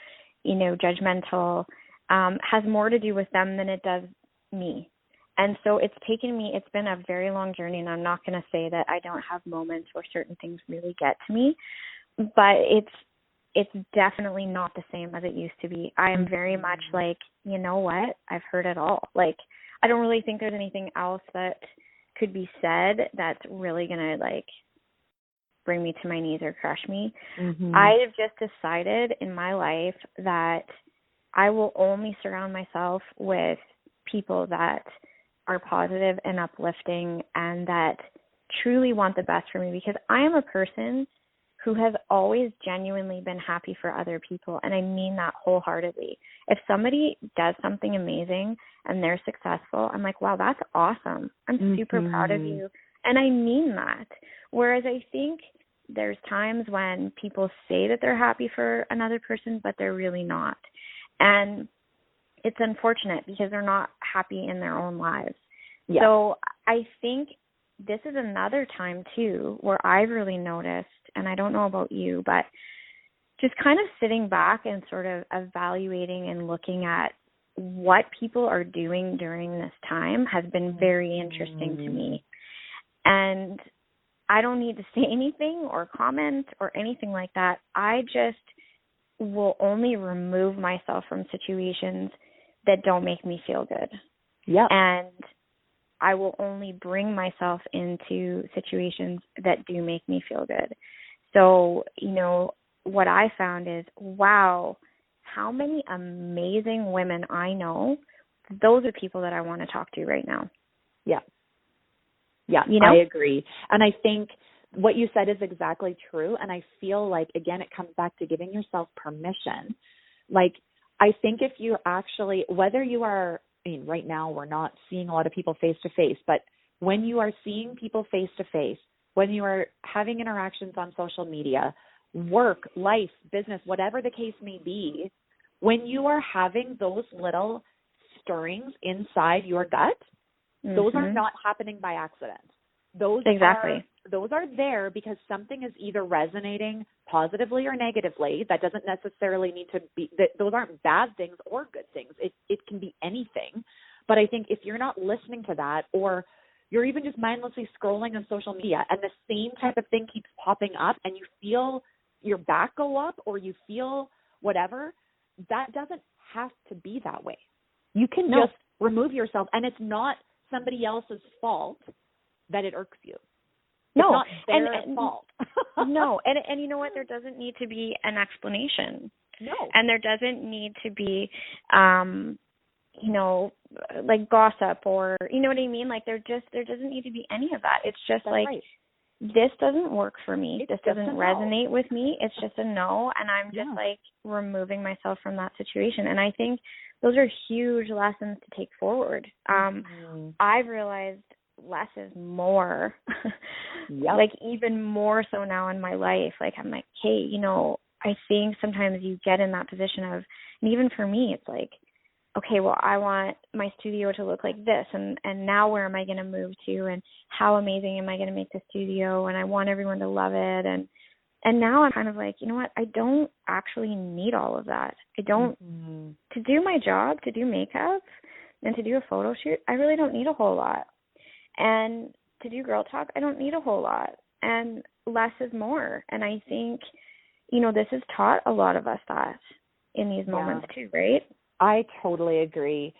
you know, judgmental has more to do with them than it does me. And so it's been a very long journey, and I'm not going to say that I don't have moments where certain things really get to me, but it's definitely not the same as it used to be. I am very much like, you know what, I've heard it all. Like, I don't really think there's anything else that could be said that's really going to, like, bring me to my knees or crush me. I have just decided in my life that I will only surround myself with people that are positive and uplifting and that truly want the best for me, because I am a person who has always genuinely been happy for other people, and I mean that wholeheartedly. If somebody does something amazing and they're successful, I'm like, wow, that's awesome. I'm super proud of you, and I mean that. Whereas I think there's times when people say that they're happy for another person, but they're really not. And it's unfortunate because they're not happy in their own lives. Yeah. So I think this is another time, too, where I've really noticed, and I don't know about you, but just kind of sitting back and sort of evaluating and looking at what people are doing during this time has been very interesting to me. And I don't need to say anything or comment or anything like that. I just will only remove myself from situations that don't make me feel good. Yeah. And I will only bring myself into situations that do make me feel good. So, you know, what I found is, wow, how many amazing women I know, those are people that I want to talk to right now. Yeah. Yeah, you know? I agree. And I think what you said is exactly true. And I feel like, again, it comes back to giving yourself permission. Like, I think if you actually, whether you are, I mean, right now we're not seeing a lot of people face to face, but when you are seeing people face to face, when you are having interactions on social media, work, life, business, whatever the case may be, when you are having those little stirrings inside your gut, those are not happening by accident. Those are there because something is either resonating positively or negatively. That doesn't necessarily need to be, those aren't bad things or good things. It can be anything. But I think if you're not listening to that, or you're even just mindlessly scrolling on social media and the same type of thing keeps popping up and you feel your back go up or you feel whatever, that doesn't have to be that way. You can just remove yourself, and it's not somebody else's fault that it irks you. It's not their fault. No, and you know what? There doesn't need to be an explanation. No. And there doesn't need to be, you know, like gossip or, you know what I mean? Like there doesn't need to be any of that. It's just this doesn't work for me. This doesn't resonate with me. It's just a no. And I'm just like removing myself from that situation. And I think those are huge lessons to take forward. I've realized less is more, like even more so now in my life. Like I'm like, hey, you know, I think sometimes you get in that position of, and even for me, it's like, okay, well, I want my studio to look like this, and now where am I going to move to, and how amazing am I going to make the studio, and I want everyone to love it, and now I'm kind of like, you know what, I don't actually need all of that. I don't, to do my job, to do makeup, and to do a photo shoot, I really don't need a whole lot. And to do Girl Talk, I don't need a whole lot, and less is more. And I think, you know, this has taught a lot of us that in these moments too, right? I totally agree.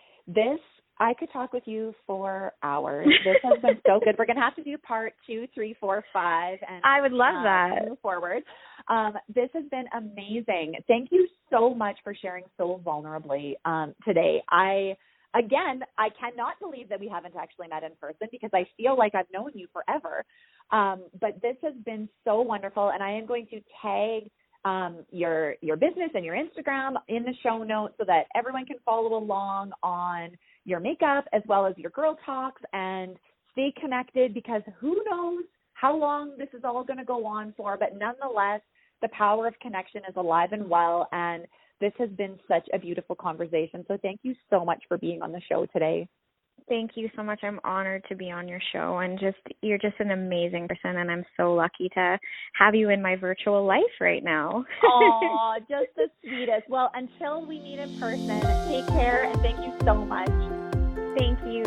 I could talk with you for hours. This has been so good. We're going to have to do part 2, 3, 4, 5. And I would love that. Move forward. This has been amazing. Thank you so much for sharing so vulnerably today. I cannot believe that we haven't actually met in person because I feel like I've known you forever. But this has been so wonderful, and I am going to tag your business and your Instagram in the show notes so that everyone can follow along on your makeup as well as your Girl Talks and stay connected, because who knows how long this is all going to go on for, but nonetheless, the power of connection is alive and well, and this has been such a beautiful conversation. So thank you so much for being on the show today. Thank you so much. I'm honored to be on your show, and you're just an amazing person, and I'm so lucky to have you in my virtual life right now. Oh, just the sweetest. Well, until we meet in person, take care, and thank you so much. Thank you.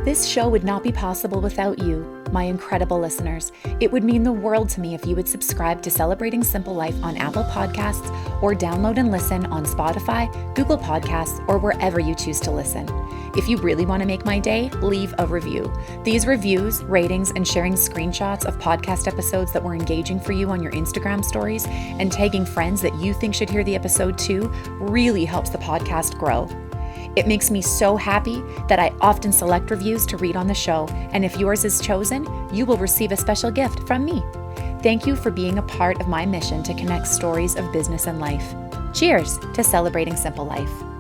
This show would not be possible without you, my incredible listeners. It would mean the world to me if you would subscribe to Celebrating Simple Life on Apple Podcasts or download and listen on Spotify, Google Podcasts, or wherever you choose to listen. If you really want to make my day, leave a review. These reviews, ratings, and sharing screenshots of podcast episodes that were engaging for you on your Instagram stories and tagging friends that you think should hear the episode too really helps the podcast grow. It makes me so happy that I often select reviews to read on the show, and if yours is chosen, you will receive a special gift from me. Thank you for being a part of my mission to connect stories of business and life. Cheers to Celebrating Simple Life.